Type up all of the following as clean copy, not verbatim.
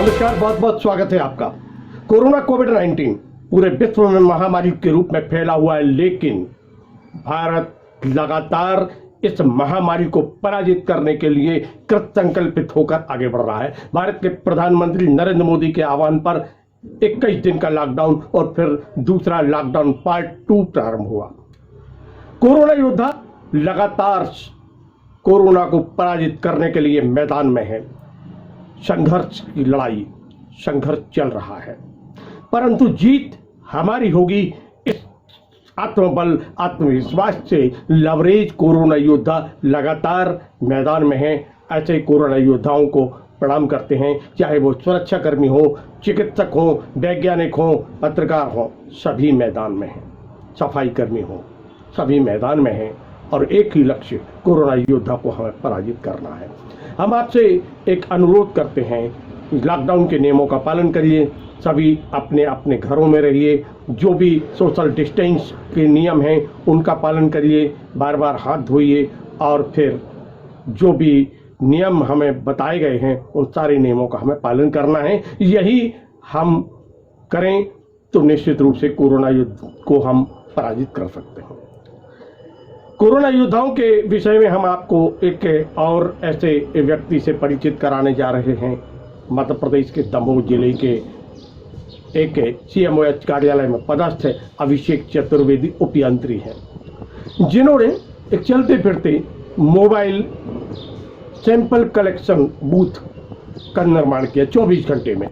नमस्कार, बहुत बहुत स्वागत है आपका। कोरोना कोविड-19 पूरे विश्व में महामारी के रूप में फैला हुआ है, लेकिन भारत लगातार इस महामारी को पराजित करने के लिए कृत संकल्पित होकर आगे बढ़ रहा है। भारत के प्रधानमंत्री नरेंद्र मोदी के आह्वान पर 21 दिन का लॉकडाउन और फिर दूसरा लॉकडाउन पार्ट 2 प्रारंभ हुआ। कोरोना योद्धा लगातार कोरोना को पराजित करने के लिए मैदान में है। संघर्ष की लड़ाई, संघर्ष चल रहा है, परंतु जीत हमारी होगी। इस आत्मबल, आत्मविश्वास से लवरेज कोरोना योद्धा लगातार मैदान में हैं। ऐसे कोरोना योद्धाओं को प्रणाम करते हैं, चाहे वो सुरक्षाकर्मी हो, चिकित्सक हो, वैज्ञानिक हो, पत्रकार हो, सभी मैदान में हैं। सफाई कर्मी हो, सभी मैदान में हैं और एक ही लक्ष्य, कोरोना योद्धा को हमें पराजित करना है। हम आपसे एक अनुरोध करते हैं, लॉकडाउन के नियमों का पालन करिए, सभी अपने अपने घरों में रहिए, जो भी सोशल डिस्टेंस के नियम हैं उनका पालन करिए, बार बार हाथ धोइए और फिर जो भी नियम हमें बताए गए हैं उन सारे नियमों का हमें पालन करना है। यही हम करें तो निश्चित रूप से कोरोना युद्ध को हम पराजित कर सकते हैं। कोरोना योद्धाओं के विषय में हम आपको एक और ऐसे व्यक्ति से परिचित कराने जा रहे हैं। मध्य प्रदेश के दमोह जिले के एक CMOH कार्यालय में पदस्थ है अभिषेक चतुर्वेदी उपयंत्री हैं, जिन्होंने एक चलते फिरते मोबाइल सैंपल कलेक्शन बूथ का निर्माण किया 24 घंटे में,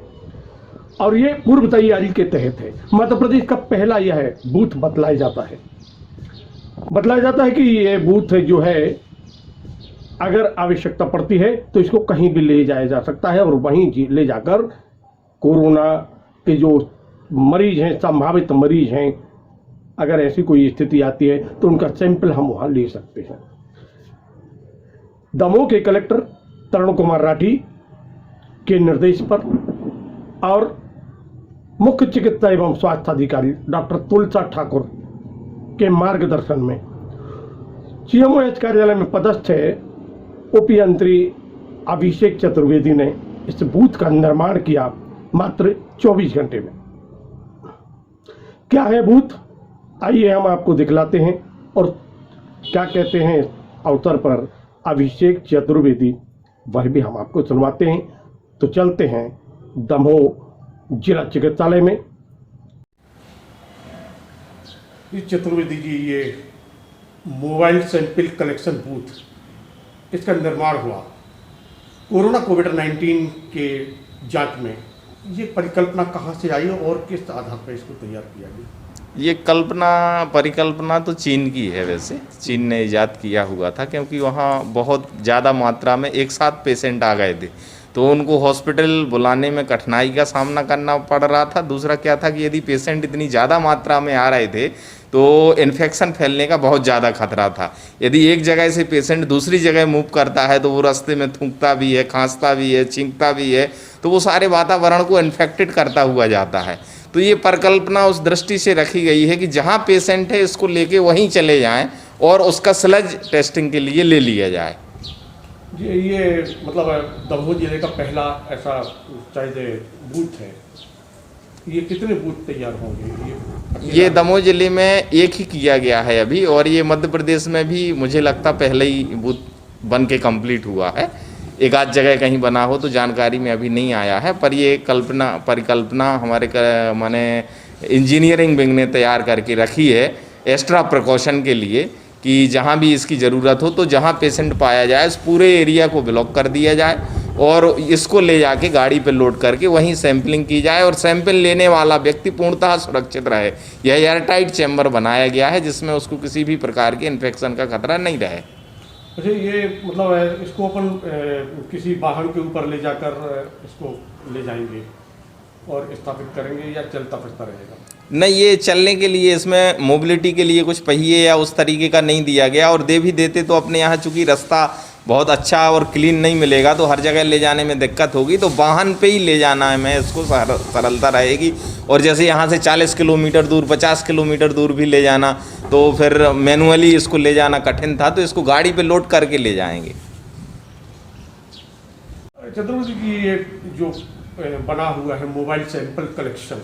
और ये पूर्व तैयारी के तहत है। मध्य प्रदेश का पहला यह बूथ बतलाया जाता है कि ये बूथ जो है, अगर आवश्यकता पड़ती है तो इसको कहीं भी ले जाया जा सकता है और वहीं ले जाकर कोरोना के जो मरीज हैं, संभावित मरीज हैं, अगर ऐसी कोई स्थिति आती है तो उनका सैंपल हम वहां ले सकते हैं। दमोह के कलेक्टर तरुण कुमार राठी के निर्देश पर और मुख्य चिकित्सा एवं स्वास्थ्य अधिकारी डॉक्टर तुलसा ठाकुर के मार्गदर्शन में CMOH कार्यालय में पदस्थ है उपयंत्री अभिषेक चतुर्वेदी ने इस बूथ का निर्माण किया मात्र 24 घंटे में। क्या है बूथ, आइए हम आपको दिखलाते हैं और क्या कहते हैं अवसर पर अभिषेक चतुर्वेदी, वह भी हम आपको सुनवाते हैं। तो चलते हैं दमोह जिला चिकित्सालय में। चतुर्वेदी जी, ये मोबाइल सैंपल कलेक्शन बूथ, इसका निर्माण हुआ कोरोना कोविड-19 के जांच में। ये परिकल्पना कहाँ से आई और किस आधार पर इसको तैयार किया गया? ये परिकल्पना तो चीन की है। वैसे चीन ने ईजाद किया हुआ था, क्योंकि वहाँ बहुत ज़्यादा मात्रा में एक साथ पेशेंट आ गए थे, तो उनको हॉस्पिटल बुलाने में कठिनाई का सामना करना पड़ रहा था। दूसरा क्या था कि यदि पेशेंट इतनी ज़्यादा मात्रा में आ रहे थे तो इन्फेक्शन फैलने का बहुत ज़्यादा खतरा था। यदि एक जगह से पेशेंट दूसरी जगह मूव करता है तो वो रास्ते में थूकता भी है, खांसता भी है, छींकता भी है, तो वो सारे वातावरण को इन्फेक्टेड करता हुआ जाता है। तो ये परिकल्पना उस दृष्टि से रखी गई है कि जहाँ पेशेंट है इसको लेके वहीं चले जाएँ और उसका स्लज टेस्टिंग के लिए ले लिया जाए। ये मतलब दमोह जिले का पहला ऐसा शायद बूथ है। ये कितने बूथ तैयार होंगे? ये दमोह जिले में एक ही किया गया है अभी, और ये मध्य प्रदेश में भी मुझे लगता पहले ही बूथ बन के कंप्लीट हुआ है। एक आध जगह कहीं बना हो तो जानकारी में अभी नहीं आया है, पर ये परिकल्पना हमारे माने इंजीनियरिंग विंग ने तैयार करके रखी है एक्स्ट्रा प्रिकॉशन के लिए, कि जहाँ भी इसकी ज़रूरत हो तो जहाँ पेशेंट पाया जाए उस पूरे एरिया को ब्लॉक कर दिया जाए और इसको ले जाके गाड़ी पे लोड करके वहीं सैंपलिंग की जाए और सैंपल लेने वाला व्यक्ति पूर्णतः सुरक्षित रहे। यह एयरटाइट चैम्बर बनाया गया है जिसमें उसको किसी भी प्रकार के इन्फेक्शन का खतरा नहीं रहे। अच्छा, ये मतलब इसको अपन किसी वाहन के ऊपर ले जाकर इसको ले जाएंगे और स्थापित करेंगे या चलता फिरता रहेगा? नहीं, ये चलने के लिए, इसमें मोबिलिटी के लिए कुछ पहिए या उस तरीके का नहीं दिया गया, और दे भी देते तो अपने यहाँ चूँकि रास्ता बहुत अच्छा और क्लीन नहीं मिलेगा तो हर जगह ले जाने में दिक्कत होगी, तो वाहन पे ही ले जाना है मैं इसको, सरलता रहेगी। और जैसे यहाँ से 40 किलोमीटर दूर, 50 किलोमीटर दूर भी ले जाना तो फिर मैनुअली इसको ले जाना कठिन था, तो इसको गाड़ी पे लोड करके ले जाएंगे। चतुर्वेदी की ये जो बना हुआ है मोबाइल सैंपल कलेक्शन,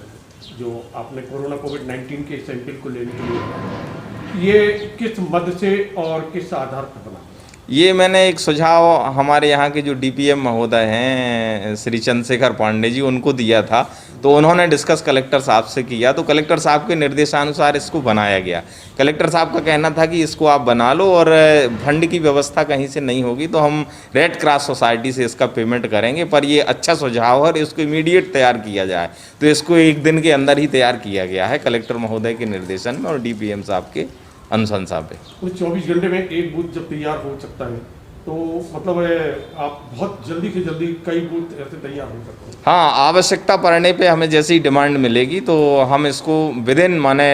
जो आपने कोरोना कोविड-19 के सैंपल को लेने के लिए बनाया, ये किस मद से और किस आधार पर बना? ये मैंने एक सुझाव हमारे यहाँ के जो डीपीएम महोदय हैं श्री चंद्रशेखर पांडे जी, उनको दिया था। तो उन्होंने डिस्कस कलेक्टर साहब से किया, तो कलेक्टर साहब के निर्देशानुसार इसको बनाया गया। कलेक्टर साहब का कहना था कि इसको आप बना लो और फंड की व्यवस्था कहीं से नहीं होगी तो हम रेड क्रॉस सोसाइटी से इसका पेमेंट करेंगे, पर ये अच्छा सुझाव है और इसको इमीडिएट तैयार किया जाए। तो इसको एक दिन के अंदर ही तैयार किया गया है कलेक्टर महोदय के निर्देशन में और डीपीएम साहब के अनुशंसा पे। उस 24 घंटे में एक बूथ जब तैयार हो सकता है तो मतलब आप बहुत जल्दी से जल्दी कई बूथ ऐसे तैयार हो सकते हैं? हाँ, आवश्यकता पड़ने पे हमें जैसी डिमांड मिलेगी तो हम इसको विदिन माने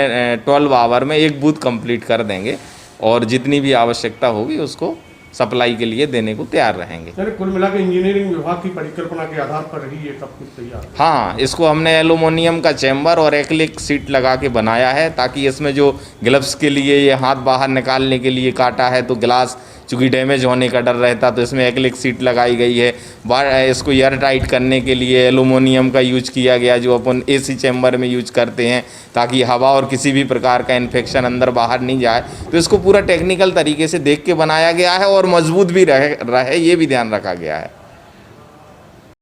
12 आवर में एक बूथ कंप्लीट कर देंगे और जितनी भी आवश्यकता होगी उसको सप्लाई के लिए देने को तैयार रहेंगे। यानी कुल मिला के इंजीनियरिंग विभाग की परिकल्पना के आधार पर ही ये सब कुछ तैयार है। हाँ, इसको हमने एल्युमिनियम का चैम्बर और एक्रिलिक सीट लगा के बनाया है ताकि इसमें जो ग्लव्स के लिए ये हाथ बाहर निकालने के लिए काटा है तो गिलास चूँकि डैमेज होने का डर रहता तो इसमें एक्रिलिक सीट लगाई गई है। इसको एयर टाइट करने के लिए एल्युमिनियम का यूज किया गया जो अपन एसी चैम्बर में यूज करते हैं ताकि हवा और किसी भी प्रकार का इन्फेक्शन अंदर बाहर नहीं जाए। तो इसको पूरा टेक्निकल तरीके से देख के बनाया गया है और मजबूत भी रहे ये भी ध्यान रखा गया है।